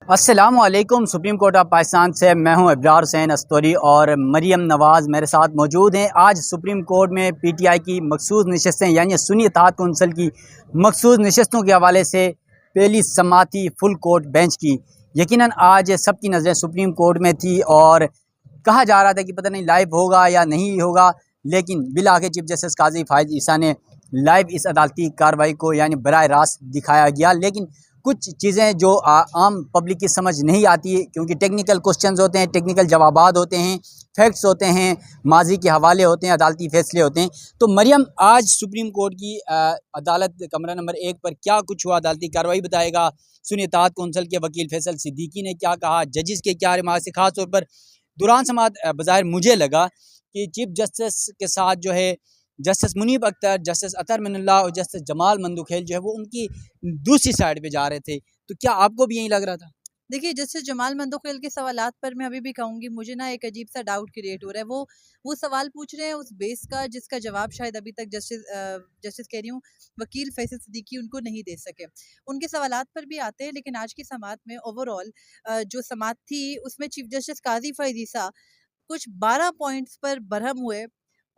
अस्सलामुअलैकुम। Supreme court of Pakistan से मैं हूं इब्रार हुसैन अस्तोरी और मरियम नवाज़ मेरे साथ मौजूद हैं। आज सुप्रीम कोर्ट में पीटीआई की मखसूस नशस्तें यानी सुन्नी इत्तेहाद कौंसिल की मखसूस नशस्तों के हवाले से पहली समाती फुल कोर्ट बेंच की यकीनन आज सबकी नज़रें सुप्रीम कोर्ट में थी और कहा जा रहा था कि पता नहीं लाइव होगा या नहीं होगा, लेकिन बिल आखिर चीफ जस्टिस काजी फायद ईसा ने लाइव इस अदालती कार्रवाई को यानी बराह रास्त दिखाया गया। लेकिन कुछ चीज़ें जो आम पब्लिक की समझ नहीं आती, क्योंकि टेक्निकल क्वेश्चंस होते हैं, टेक्निकल जवाबात होते हैं, फैक्ट्स होते हैं, माजी के हवाले होते हैं, अदालती फैसले होते हैं। तो मरियम, आज सुप्रीम कोर्ट की अदालत कमरा नंबर 1 पर क्या कुछ हुआ, अदालती कार्रवाई बताएगा। सुन्नी इत्तेहाद कौंसिल के वकील फैसल सिद्दीकी ने क्या कहा, जजेस के क्या रिमार्क से, खास तौर पर दुरान समात बज़ाहिर मुझे लगा कि चीफ जस्टिस के साथ जो है जस्टिस मुनीब अख्तर, जस्टिस अतर मिनल्ला और जस्टिस जमाल मंदुखेल जो है वो उनकी दूसरी साइड पे जा रहे थे। तो क्या आपको भी यही लग रहा था? देखिए, जस्टिस जमाल मंदोखेल के सवालात पर मैं अभी भी कहूँगी, मुझे ना एक अजीब-सा डाउट क्रिएट हो रहा है। वो सवाल पूछ रहे हैं उस बेस का जिसका जवाब शायद अभी तक जस्टिस कह रही हूँ, वकील फैसल सिद्दीकी उनको नहीं दे सके। उनके सवालात पर भी आते हैं, लेकिन आज की समाअत में ओवरऑल जो समाअत थी उसमें चीफ जस्टिस काज़ी फ़ैज़ ईसा कुछ 12 पॉइंट्स पर बरहम हुए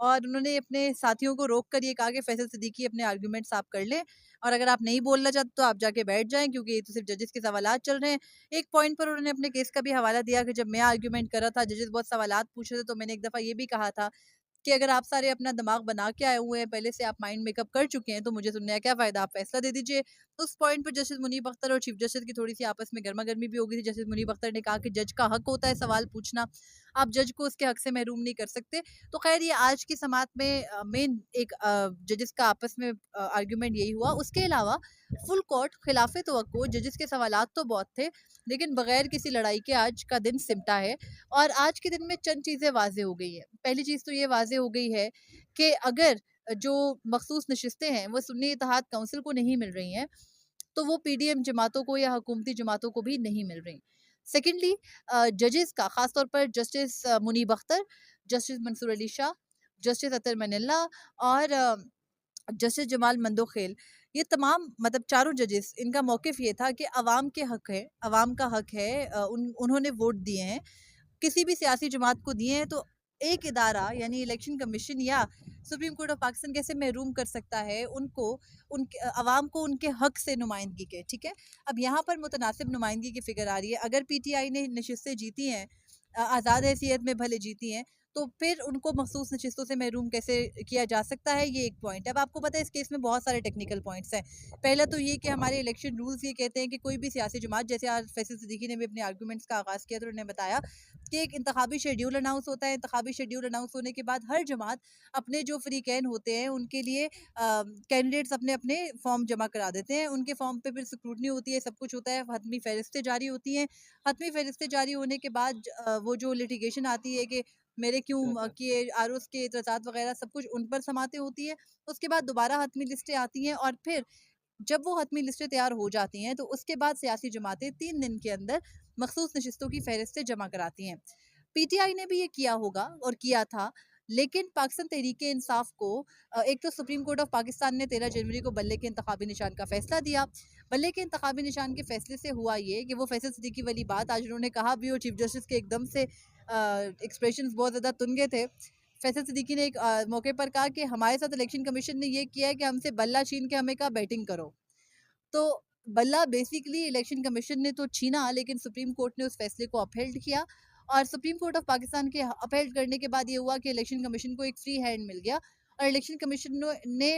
और उन्होंने अपने साथियों को रोक कर ये कहा कि फैसल सिद्दीकी अपने आर्गुमेंट्स आप कर लें और अगर आप नहीं बोलना चाहते तो आप जाके बैठ जाएं, क्योंकि ये तो सिर्फ जजेस के सवालात चल रहे हैं। एक पॉइंट पर उन्होंने अपने केस का भी हवाला दिया कि जब मैं आर्गुमेंट कर रहा था, जजेस बहुत सवालात पूछ रहे थे, तो मैंने एक दफ़ा ये भी कहा था कि अगर आप सारे अपना दिमाग बना के आए हुए हैं, पहले से आप माइंड मेकअप कर चुके हैं, तो मुझे सुनने का क्या फ़ायदा, आप फैसला दे दीजिए। उस पॉइंट पर जस्टिस मुनीब अख्तर और चीफ जस्टिस की थोड़ी-सी आपस में गरमा-गर्मी भी हो गई थी। जस्टिस मुनीब अख्तर ने कहा कि जज का हक होता है सवाल पूछना, आप जज को उसके हक से महरूम नहीं कर सकते। तो ख़ैर ये आज की समाअत में मेन एक जजेस का आपस में आर्गुमेंट यही हुआ। उसके अलावा फुल कोर्ट खिलाफ़े तवक्को जजेस के सवालात तो बहुत थे, लेकिन बगैर किसी लड़ाई के आज का दिन सिमटा है और आज के दिन में चंद चीज़ें वाज़ेह हो गई हैं। पहली चीज़ तो ये वाज़ेह हो गई है कि अगर जो मखसूस नशिस्तें हैं वो सुन्नी इत्तेहाद काउंसिल को नहीं मिल रही हैं, तो वो पीडीएम जमातों को या हुकूमती जमातों को भी नहीं मिल रही। सेकेंडली, जजेस का ख़ास तौर पर justice Munib Akhtar, justice Mansoor Ali Shah, justice Athar Minallah और जस्टिस जमाल मंदोखेल, ये तमाम मतलब चारों जजेस, इनका मौक़िफ़ ये था कि अवाम के हक है, अवाम का हक है, उन्होंने वोट दिए हैं, किसी भी सियासी जमात को दिए हैं, तो एक इदारा यानी इलेक्शन कमीशन या सुप्रीम कोर्ट ऑफ पाकिस्तान कैसे महरूम कर सकता है उनको, उनके अवाम को उनके हक से नुमाइंदगी के। ठीक है, अब यहाँ पर मुतनासिब नुमाइंदगी की फ़िक्र आ रही है। अगर पीटीआई ने नशिस्तें जीती हैं, आज़ाद हैसियत में भले जीती हैं, तो फिर उनको मखसूस नशिस्तों से महरूम कैसे किया जा सकता है, ये एक पॉइंट है। अब आपको पता है इस केस में बहुत सारे टेक्निकल पॉइंट्स हैं। पहला तो ये कि हमारे इलेक्शन रूल्स ये कहते हैं कि कोई भी सियासी जमात, जैसे आज फैसल सिद्दीकी ने भी अपने आर्गूमेंट्स का आगाज़ किया तो उन्होंने बताया कि एक इंतखाबी शेड्यूल अनाउंस होता है। इंतखाबी शेड्यूल अनाउंस होने के बाद हर जमात अपने जो फ़रीक़ैन होते हैं उनके लिए कैंडिडेट्स अपने-अपने फ़ॉर्म जमा करा देते हैं। उनके फ़ॉर्म पे फिर स्क्रूटनी होती है, सब कुछ होता है, हतमी फ़हरिस्तें जारी होती हैं। हतमी फ़हरिस्तें जारी होने के बाद वो जो लिटिगेशन आती है कि मेरे क्यों किए आरोज़ के एतराज़ात वग़ैरह सब कुछ उन पर समातें होती हैं। उसके बाद दोबारा हतमी लिस्टें आती हैं और फिर जब वो हतमी लिस्टें तैयार हो जाती हैं, तो उसके बाद सियासी जमातें 3 दिन के अंदर मखसूस नशिस्तों की फ़हरिस्तें जमा कराती हैं। पीटीआई ने भी ये किया होगा और किया था, लेकिन पाकिस्तान तहरीक-ए-इंसाफ़ को एक तो सुप्रीम कोर्ट ऑफ पाकिस्तान ने 13 जनवरी को बल्ले के इंतखाबी निशान का फ़ैसला दिया। बल्ले के इंतखाबी निशान के फ़ैसले से हुआ ये कि वो फैसल सिद्दीकी वाली बात आज उन्होंने कहा भी, और चीफ जस्टिस के एकदम से एक्सप्रेशंस बहुत ज़्यादा तुनगे थे। फैसल सिद्दीकी ने एक मौके पर कहा कि हमारे साथ इलेक्शन कमीशन ने ये किया है कि हमसे बल्ला छीन के हमें कहा बैटिंग करो। तो बल्ला बेसिकली इलेक्शन कमीशन ने तो छीना, लेकिन सुप्रीम कोर्ट ने उस फैसले को अपहेल्ड किया और सुप्रीम कोर्ट ऑफ पाकिस्तान के अपहेल्ड करने के बाद ये हुआ कि इलेक्शन कमीशन को एक फ्री हैंड मिल गया और इलेक्शन कमीशन ने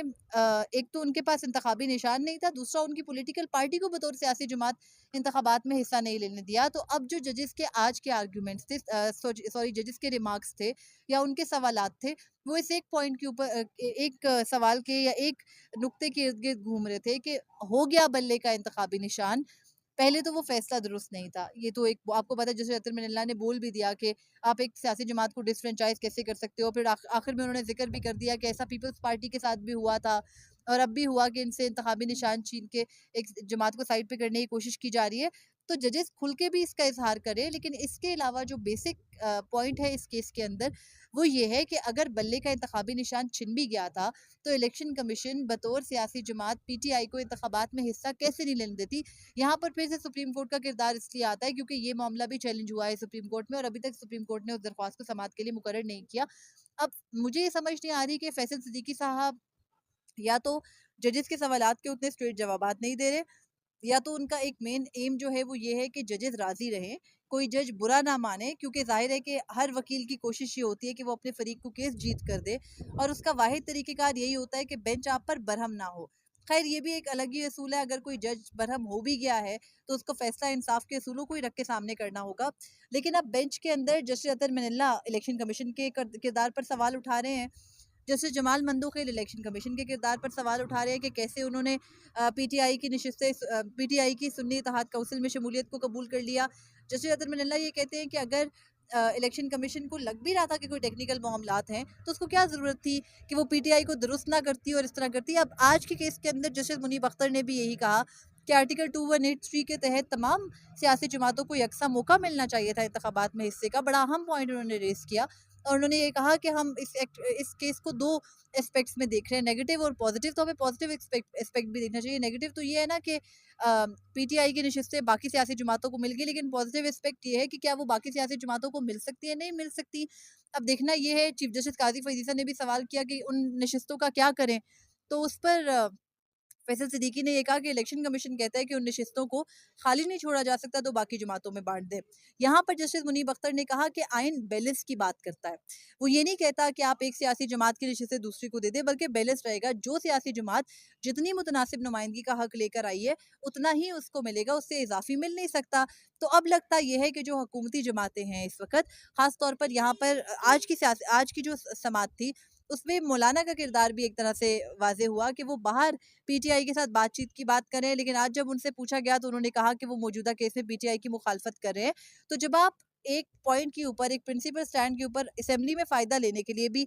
एक तो उनके पास इंतखाबी निशान नहीं था, दूसरा उनकी पॉलिटिकल पार्टी को बतौर सियासी जमात इंतखाबात में हिस्सा नहीं लेने दिया। तो अब जो जजेस के आज के आर्ग्यूमेंट्स थे, सॉरी जजेस के रिमार्क्स थे या उनके सवालात थे, वो इस एक पॉइंट के ऊपर एक सवाल के या एक नुक्ते के इर्द-गिर्द घूम रहे थे कि हो गया बल्ले का इंतखाबी निशान, पहले तो वो फ़ैसला दुरुस्त नहीं था। ये तो एक आपको पता है, जैसे अतर मिनल्ला ने बोल भी दिया कि आप एक सियासी जमात को डिसफ्रेंचाइज़ कैसे कर सकते हो। फिर आखिर में उन्होंने ज़िक्र भी कर दिया कि ऐसा पीपल्स पार्टी के साथ भी हुआ था और अब भी हुआ कि इनसे इंतखाबी निशान छीन के एक जमात को साइड पे करने की कोशिश की जा रही है। तो जजेस खुल के भी इसका इजहार करें। लेकिन इसके अलावा जो बेसिक पॉइंट है इस केस के अंदर वो ये है कि अगर बल्ले का इंतखाबी निशान छिन भी गया था तो इलेक्शन कमीशन बतौर सियासी जमात पीटीआई को इंतखाबात में हिस्सा कैसे नहीं लेने देती। यहाँ पर फिर से सुप्रीम कोर्ट का किरदार इसलिए आता है क्योंकि ये मामला भी चैलेंज हुआ है सुप्रीम कोर्ट में और अभी तक सुप्रीम कोर्ट ने उस दरख्वास्त को समाअत के लिए मुकर्रर नहीं किया। अब मुझे ये समझ नहीं आ रही कि फैसल सिद्दीकी साहब या तो जजेस के सवालात के उतने स्ट्रेट जवाबात नहीं दे रहे, या तो उनका एक मेन एम जो है वो ये है कि जजेस राजी रहें, कोई जज बुरा ना माने, क्योंकि जाहिर है कि हर वकील की कोशिश ये होती है कि वो अपने फरीक को केस जीत कर दे और उसका वाहिद तरीक़ेकार यही होता है कि बेंच आप पर बरहम ना हो। खैर ये भी एक अलग ही असूल है, अगर कोई जज बरहम हो भी गया है तो उसको फैसला इंसाफ के असूलों को ही रख के सामने करना होगा। लेकिन अब बेंच के अंदर justice Athar Minallah election commission के किरदार पर सवाल उठा रहे हैं, justice Jamal Mandokhel election commission के किरदार पर सवाल उठा रहे हैं कि कैसे उन्होंने पीटीआई की नशिस्तें पीटीआई की सुन्नी इत्तेहाद काउंसिल में शमूलियत को कबूल कर लिया। जस्टिस अतर मनल्ला ये कहते हैं कि अगर इलेक्शन कमीशन को लग भी रहा था कि कोई टेक्निकल मामलात हैं तो उसको क्या ज़रूरत थी कि वो पीटीआई को दुरुस्त ना करती और इस तरह करती। अब आज के केस के अंदर जस्टिस मुनीब अख्तर ने भी यही कहा कि आर्टिकल 2183 के तहत तमाम सियासी जमातों को यकसा मौका मिलना चाहिए था इंतखाबात में हिस्से का। बड़ा अहम पॉइंट उन्होंने रेस किया और उन्होंने ये कहा कि हम इस केस को दो एस्पेक्ट्स में देख रहे हैं, नेगेटिव और पॉजिटिव। तो हमें पॉजिटिव एस्पेक्ट भी देखना चाहिए। नेगेटिव तो ये है ना कि पीटीआई की नशिस्तें बाकी सियासी जमातों को मिल गई, लेकिन पॉजिटिव एस्पेक्ट ये है कि क्या वो बाकी सियासी जमातों को मिल सकती है, नहीं मिल सकती। अब देखना ये है, चीफ जस्टिस काजी फैज़ीसा ने भी सवाल किया कि उन नशिस्तों का क्या करें, तो उस पर फैसल सिद्दीकी ने ये कहा कि इलेक्शन कमीशन कहता है कि उन नशिस्तों को खाली नहीं छोड़ा जा सकता तो बाकी जमातों में बांट दे। यहाँ पर जस्टिस मुनीब अख्तर ने कहा कि आइन बैलेंस की बात करता है, वो ये नहीं कहता कि आप एक सियासी जमात की नशिस्तें दूसरी को दे दे, बल्कि बैलेंस रहेगा। जो सियासी जमात जितनी मुतनासिब नुमाइंदगी का हक लेकर आई है उतना ही उसको मिलेगा, उससे इजाफी मिल नहीं सकता। तो अब लगता यह है कि जो हुकूमती जमातें हैं इस वक्त, खास तौर पर यहाँ पर आज की जो समात थी उसमें मौलाना का किरदार भी एक तरह से वाज़े हुआ कि वो बाहर पीटीआई के साथ बातचीत की बात करें, लेकिन आज जब उनसे पूछा गया तो उन्होंने कहा कि वो मौजूदा केस में पीटीआई की मुखालफत कर रहे हैं। तो जब आप एक पॉइंट के ऊपर, एक प्रिंसिपल स्टैंड के ऊपर असेंबली में फ़ायदा लेने के लिए भी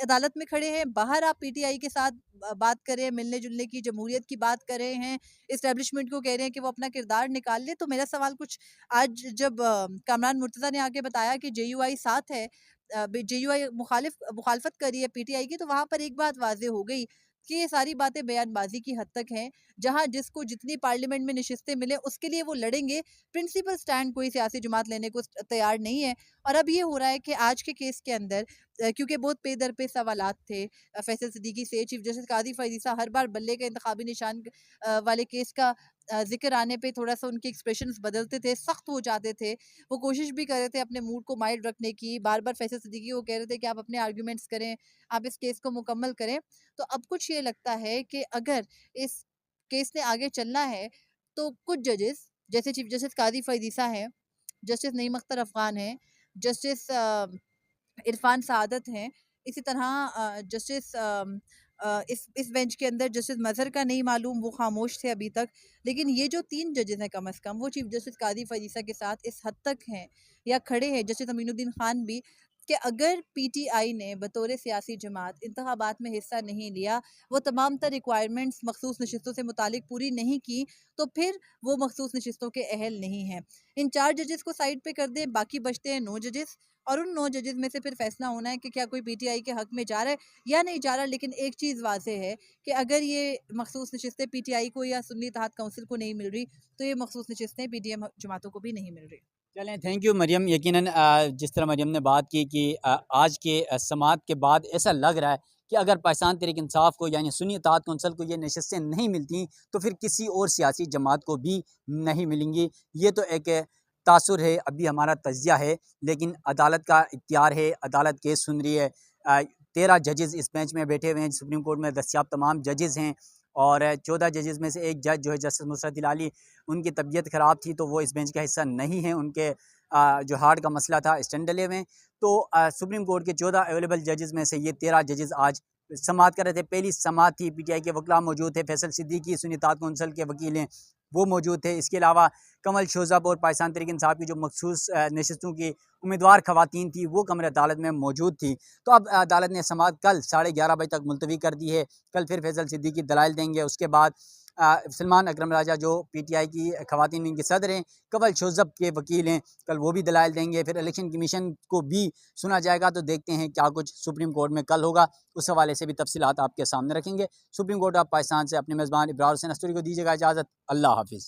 अदालत में खड़े हैं, बाहर आप पीटीआई के साथ बात कर रहे हैं, मिलने जुलने की, जमहूरियत की बात कर रहे हैं, इस्टेब्लिशमेंट को कह रहे हैं कि वो अपना किरदार निकाल ले, तो मेरा सवाल कुछ आज जब कामरान मुर्तज़ा ने आके बताया कि जेयूआई साथ है, जेयूआई मुखालफत कर रही है पीटीआई की, तो वहाँ पर एक बात वाज़े हो गई कि ये सारी बातें बयानबाजी की हद तक हैं। जहाँ जिसको जितनी पार्लियामेंट में नशिस्तें मिले उसके लिए वो लड़ेंगे, प्रिंसिपल स्टैंड कोई सियासी जमात लेने को तैयार नहीं है। और अब ये हो रहा है कि आज के केस के अंदर क्योंकि बहुत पे दर पे सवालात थे फैसल सिद्दीकी से, चीफ जस्टिस काजी फैज़ीसा हर बार बल्ले के इंतखाबी निशान वाले केस का ज़िक्र आने पे थोड़ा-सा उनके एक्सप्रेशंस बदलते थे, सख्त हो जाते थे। वो कोशिश भी कर रहे थे अपने मूड को माइल्ड रखने की, बार-बार फैसल सिद्दीकी को कह रहे थे कि आप अपने आर्गुमेंट्स करें, आप इस केस को मुकम्मल करें। तो अब कुछ ये लगता है कि अगर इस केस ने आगे चलना है तो कुछ जजेस, जैसे चीफ जस्टिस काजी फैज़ीसा हैं, जस्टिस नईम अख्तर अफ़गान हैं, जस्टिस इरफान सआदत हैं, इसी तरह जस्टिस इस बेंच के अंदर जस्टिस मज़हर का नहीं मालूम, वो खामोश थे अभी तक। लेकिन ये जो 3 जजेस हैं कम अज़ कम, वो चीफ जस्टिस काज़ी फैज़ीसा के साथ इस हद तक हैं या खड़े हैं, जस्टिस अमीनुद्दीन खान भी, कि अगर पीटीआई ने बतौर सियासी जमात इंतखाबात में हिस्सा नहीं लिया, वो तमाम तर रिक्वायरमेंट्स मखसूस नशिस्तों से मुतालिक पूरी नहीं की, तो फिर वो मखसूस नशिस्तों के अहल नहीं हैं। इन 4 जजेस को साइड पे कर दें, बाकी बचते हैं 9 जजेस, और उन 9 जजेस में से फिर फैसला होना है कि क्या कोई पीटीआई के हक में जा रहा है या नहीं जा रहा। लेकिन एक चीज़ वाज़े है कि अगर ये मखसूस नशिस्तें पीटीआई को या सुन्नी इत्तेहाद काउंसिल को नहीं मिल रही, तो ये मखसूस नशिस्तें पीडीएम जमातों को भी नहीं मिल रही। चलें, थैंक यू मरियम। यकीनन जिस तरह मरियम ने बात की कि आज के समाअत के बाद ऐसा लग रहा है कि अगर पाकिस्तान तहरीक इंसाफ को यानी सुन्नी इत्तेहाद कौंसिल को ये नशिस्तें नहीं मिलती तो फिर किसी और सियासी जमात को भी नहीं मिलेंगी। ये तो एक तासुर है, अभी हमारा तजिया है, लेकिन अदालत का इख्तियार है, अदालत केस सुन रही है। 13 जजेस इस बेंच में बैठे हुए हैं, सुप्रीम कोर्ट में दस्तियाब तमाम जजेस हैं, और 14 जजेस में से एक जज जो है जस्टिस नुसरत हिलाली, उनकी तबीयत ख़राब थी तो वो इस बेंच का हिस्सा नहीं है, उनके जो हार्ट का मसला था स्टेंड ले में। तो सुप्रीम कोर्ट के 14 अवेलेबल जजेस में से ये 13 जजेस आज समाअत कर रहे थे। पहली समाअत थी, पीटीआई के वकला मौजूद थे, फैसल सिद्दीकी सुन्नी इत्तेहाद कौंसिल के वकील हैं वो मौजूद थे। इसके अलावा कमल शोज़ब और पाकिस्तान तहरीक इंसाफ की जो मखसूस नशिस्तों की उम्मीदवार ख़वातीन थी वो कमरे अदालत में मौजूद थी। तो अब अदालत ने समाअत कल 11:30 बजे तक मुलतवी कर दी है। कल फिर फैसल सिद्दीकी दलाइल देंगे, उसके बाद सलमान अकरम राजा जो PTI की ख़वातीन विंग के सदर हैं, कंवल शोज़ब के वकील हैं, कल वो भी दलाइल देंगे। फिर इलेक्शन कमीशन को भी सुना जाएगा। तो देखते हैं क्या कुछ सुप्रीम कोर्ट में कल होगा, उस हवाले से भी तफसीलात आपके सामने रखेंगे। सुप्रीम कोर्ट ऑफ पाकिस्तान से अपने मेज़बान इब्रार हुसैन अस्तूरी को दीजिएगा इजाज़त। अल्लाह हाफ़िज़।